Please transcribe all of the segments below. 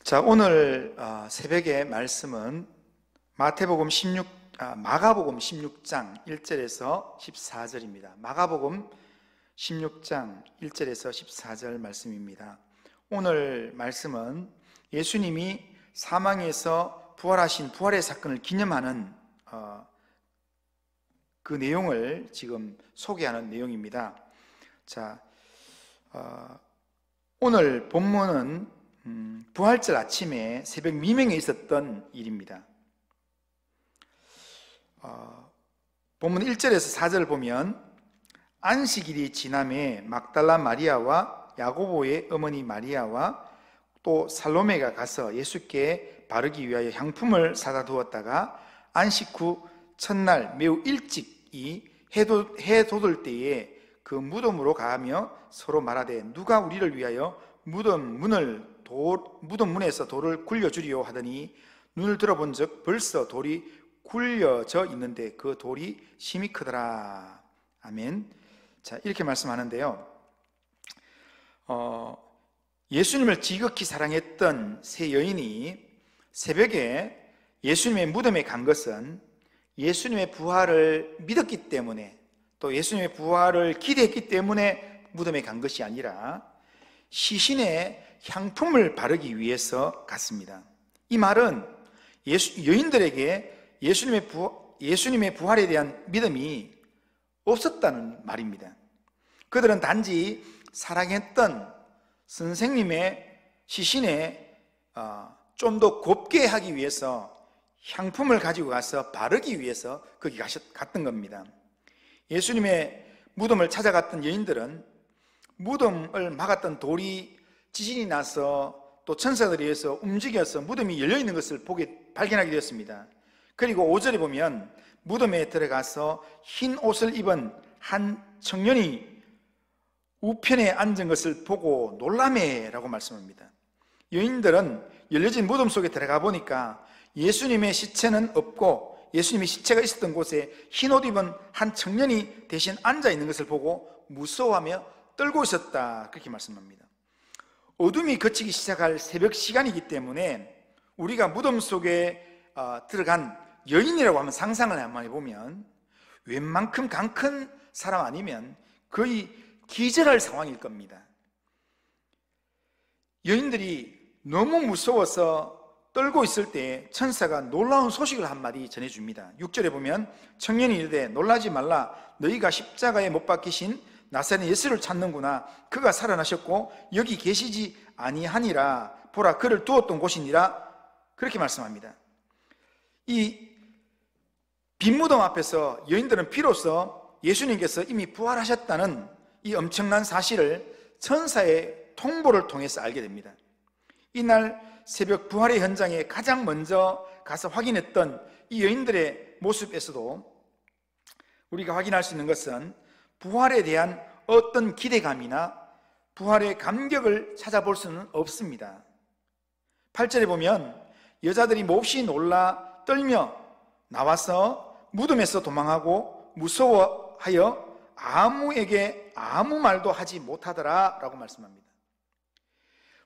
자, 오늘 새벽의 말씀은 마가복음 16장 1절에서 14절입니다. 마가복음 16장 1절에서 14절 말씀입니다. 오늘 말씀은 예수님이 사망에서 부활하신 부활의 사건을 기념하는 그 내용을 지금 소개하는 내용입니다. 자, 오늘 본문은 부활절 아침에 새벽 미명에 있었던 일입니다. 본문 1절에서 4절을 보면 안식일이 지남에 막달라 마리아와 야고보의 어머니 마리아와 또 살로메가 가서 예수께 바르기 위하여 향품을 사다 두었다가 안식 후 첫날 매우 일찍이 해 돋을 때에 그 무덤으로 가며 서로 말하되 누가 우리를 위하여 무덤 문에서 돌을 굴려주리요 하더니 눈을 들어본 적 벌써 돌이 굴려져 있는데 그 돌이 심히 크더라. 아멘. 자, 이렇게 말씀하는데요. 예수님을 지극히 사랑했던 세 여인이 새벽에 예수님의 무덤에 간 것은 예수님의 부활을 믿었기 때문에, 또 예수님의 부활을 기대했기 때문에 무덤에 간 것이 아니라 시신에 향품을 바르기 위해서 갔습니다. 이 말은 여인들에게 예수님의 부활에 대한 믿음이 없었다는 말입니다. 그들은 단지 사랑했던 선생님의 시신에 좀 더 곱게 하기 위해서 향품을 가지고 가서 바르기 위해서 거기 갔던 겁니다. 예수님의 무덤을 찾아갔던 여인들은 무덤을 막았던 돌이 지진이 나서 또 천사들에 의해서 움직여서 무덤이 열려있는 것을 발견하게 되었습니다. 그리고 5절에 보면 무덤에 들어가서 흰 옷을 입은 한 청년이 우편에 앉은 것을 보고 놀라매라고 말씀합니다. 여인들은 열려진 무덤 속에 들어가 보니까 예수님의 시체는 없고 예수님의 시체가 있었던 곳에 흰 옷 입은 한 청년이 대신 앉아 있는 것을 보고 무서워하며 떨고 있었다, 그렇게 말씀합니다. 어둠이 걷히기 시작할 새벽 시간이기 때문에 우리가 무덤 속에 들어간 여인이라고 하면 상상을 한번 해보면 웬만큼 강 큰 사람 아니면 거의 기절할 상황일 겁니다. 여인들이 너무 무서워서 떨고 있을 때 천사가 놀라운 소식을 한마디 전해줍니다. 6절에 보면 청년이 이르되 놀라지 말라, 너희가 십자가에 못 박히신 나사렛 예수를 찾는구나. 그가 살아나셨고 여기 계시지 아니하니라. 보라, 그를 두었던 곳이니라. 그렇게 말씀합니다. 이 빈 무덤 앞에서 여인들은 비로소 예수님께서 이미 부활하셨다는 이 엄청난 사실을 천사의 통보를 통해서 알게 됩니다. 이날 새벽 부활의 현장에 가장 먼저 가서 확인했던 이 여인들의 모습에서도 우리가 확인할 수 있는 것은 부활에 대한 어떤 기대감이나 부활의 감격을 찾아볼 수는 없습니다. 8절에 보면 여자들이 몹시 놀라 떨며 나와서 무덤에서 도망하고 무서워하여 아무에게 아무 말도 하지 못하더라 라고 말씀합니다.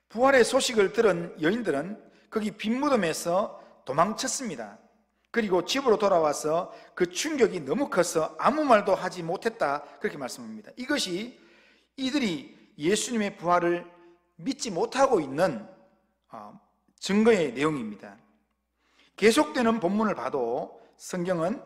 부활의 소식을 들은 여인들은 거기 빈 무덤에서 도망쳤습니다. 그리고 집으로 돌아와서 그 충격이 너무 커서 아무 말도 하지 못했다, 그렇게 말씀합니다. 이것이 이들이 예수님의 부활을 믿지 못하고 있는 증거의 내용입니다. 계속되는 본문을 봐도 성경은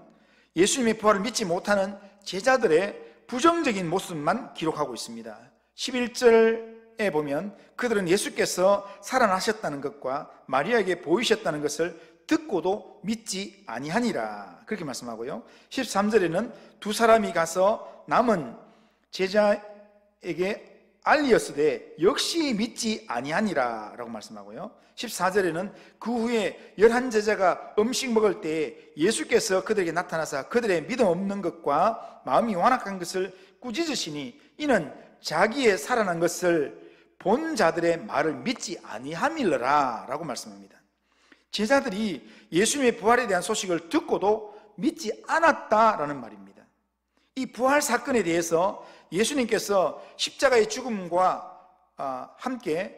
예수님의 부활을 믿지 못하는 제자들의 부정적인 모습만 기록하고 있습니다. 11절에 보면 그들은 예수께서 살아나셨다는 것과 마리아에게 보이셨다는 것을 듣고도 믿지 아니하니라, 그렇게 말씀하고요. 13절에는 두 사람이 가서 남은 제자에게 알리었으되 역시 믿지 아니하니라 라고 말씀하고요. 14절에는 그 후에 11제자가 음식 먹을 때 예수께서 그들에게 나타나사 그들의 믿음 없는 것과 마음이 완악한 것을 꾸짖으시니 이는 자기의 살아난 것을 본 자들의 말을 믿지 아니함이러라 라고 말씀합니다. 제자들이 예수님의 부활에 대한 소식을 듣고도 믿지 않았다라는 말입니다. 이 부활 사건에 대해서 예수님께서 십자가의 죽음과 함께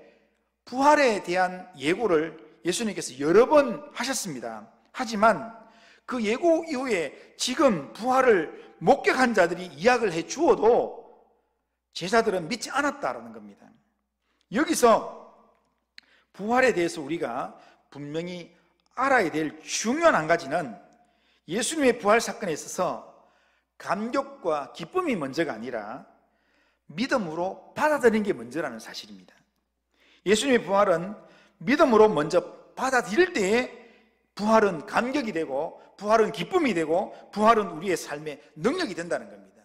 부활에 대한 예고를 예수님께서 여러 번 하셨습니다. 하지만 그 예고 이후에 지금 부활을 목격한 자들이 이야기를 해 주어도 제자들은 믿지 않았다라는 겁니다. 여기서 부활에 대해서 우리가 분명히 알아야 될 중요한 한 가지는 예수님의 부활 사건에 있어서 감격과 기쁨이 먼저가 아니라 믿음으로 받아들이는 게 먼저라는 사실입니다. 예수님의 부활은 믿음으로 먼저 받아들일 때에 부활은 감격이 되고, 부활은 기쁨이 되고, 부활은 우리의 삶의 능력이 된다는 겁니다.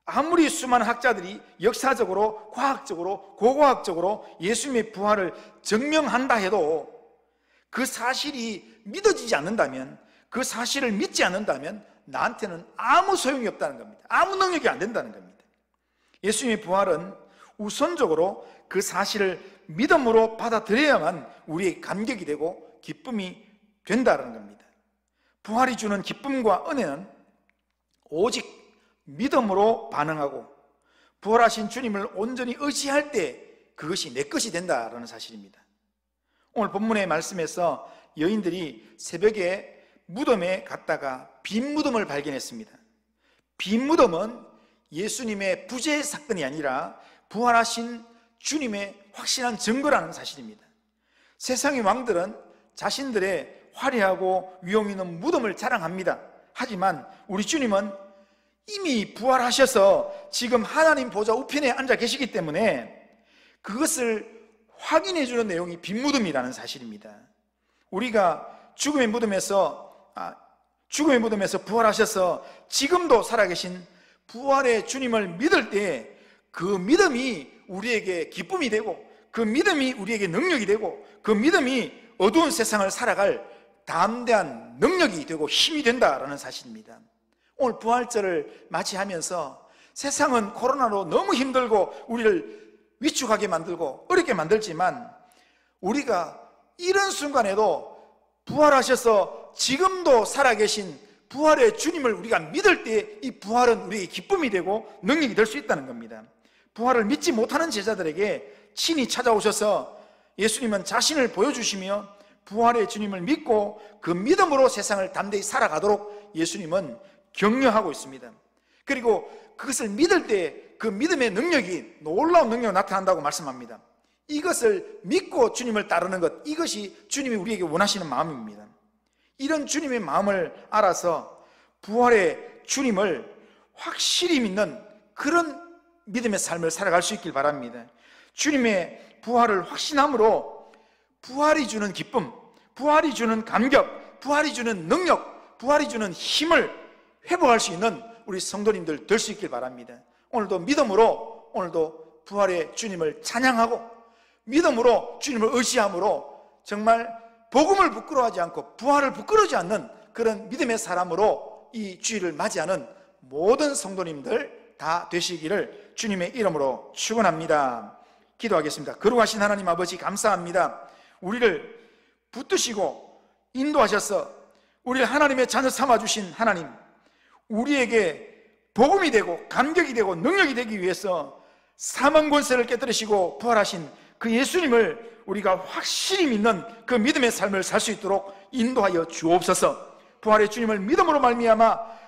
아무리 수많은 학자들이 역사적으로, 과학적으로, 고고학적으로 예수님의 부활을 증명한다 해도 그 사실이 믿어지지 않는다면, 그 사실을 믿지 않는다면 나한테는 아무 소용이 없다는 겁니다. 아무 능력이 안 된다는 겁니다. 예수님의 부활은 우선적으로 그 사실을 믿음으로 받아들여야만 우리의 감격이 되고 기쁨이 된다는 겁니다. 부활이 주는 기쁨과 은혜는 오직 믿음으로 반응하고 부활하신 주님을 온전히 의지할 때 그것이 내 것이 된다는 사실입니다. 오늘 본문의 말씀에서 여인들이 새벽에 무덤에 갔다가 빈 무덤을 발견했습니다. 빈 무덤은 예수님의 부재 사건이 아니라 부활하신 주님의 확실한 증거라는 사실입니다. 세상의 왕들은 자신들의 화려하고 위험 있는 무덤을 자랑합니다. 하지만 우리 주님은 이미 부활하셔서 지금 하나님 보좌 우편에 앉아 계시기 때문에 그것을 확인해 주는 내용이 빈 무덤이라는 사실입니다. 우리가 죽음의 무덤에서 부활하셔서 지금도 살아계신 부활의 주님을 믿을 때 그 믿음이 우리에게 기쁨이 되고, 그 믿음이 우리에게 능력이 되고, 그 믿음이 어두운 세상을 살아갈 담대한 능력이 되고 힘이 된다라는 사실입니다. 오늘 부활절을 맞이하면서 세상은 코로나로 너무 힘들고 우리를 위축하게 만들고 어렵게 만들지만 우리가 이런 순간에도 부활하셔서 지금도 살아계신 부활의 주님을 우리가 믿을 때 이 부활은 우리의 기쁨이 되고 능력이 될 수 있다는 겁니다. 부활을 믿지 못하는 제자들에게 친히 찾아오셔서 예수님은 자신을 보여주시며 부활의 주님을 믿고 그 믿음으로 세상을 담대히 살아가도록 예수님은 격려하고 있습니다. 그리고 그것을 믿을 때 그 믿음의 능력이 놀라운 능력이 나타난다고 말씀합니다. 이것을 믿고 주님을 따르는 것, 이것이 주님이 우리에게 원하시는 마음입니다. 이런 주님의 마음을 알아서 부활의 주님을 확실히 믿는 그런 믿음의 삶을 살아갈 수 있길 바랍니다. 주님의 부활을 확신함으로 부활이 주는 기쁨, 부활이 주는 감격, 부활이 주는 능력, 부활이 주는 힘을 회복할 수 있는 우리 성도님들 될 수 있길 바랍니다. 오늘도 믿음으로, 오늘도 부활의 주님을 찬양하고 믿음으로 주님을 의지함으로 정말 복음을 부끄러워하지 않고 부활을 부끄러워하지 않는 그런 믿음의 사람으로 이 주일을 맞이하는 모든 성도님들 다 되시기를 주님의 이름으로 축원합니다. 기도하겠습니다. 거룩하신 하나님 아버지, 감사합니다. 우리를 붙드시고 인도하셔서 우리를 하나님의 자녀 삼아주신 하나님, 우리에게 복음이 되고 감격이 되고 능력이 되기 위해서 사망 권세를 깨뜨리시고 부활하신 그 예수님을 우리가 확실히 믿는 그 믿음의 삶을 살 수 있도록 인도하여 주옵소서. 부활의 주님을 믿음으로 말미암아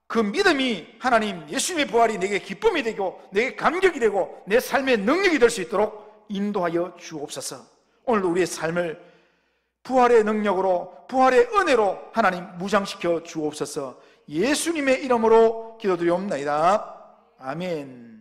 그 믿음이 하나님 예수님의 부활이 내게 기쁨이 되고 내게 감격이 되고 내 삶의 능력이 될 수 있도록 인도하여 주옵소서. 오늘도 우리의 삶을 부활의 능력으로, 부활의 은혜로 하나님 무장시켜 주옵소서. 예수님의 이름으로 기도드리옵나이다. 아멘.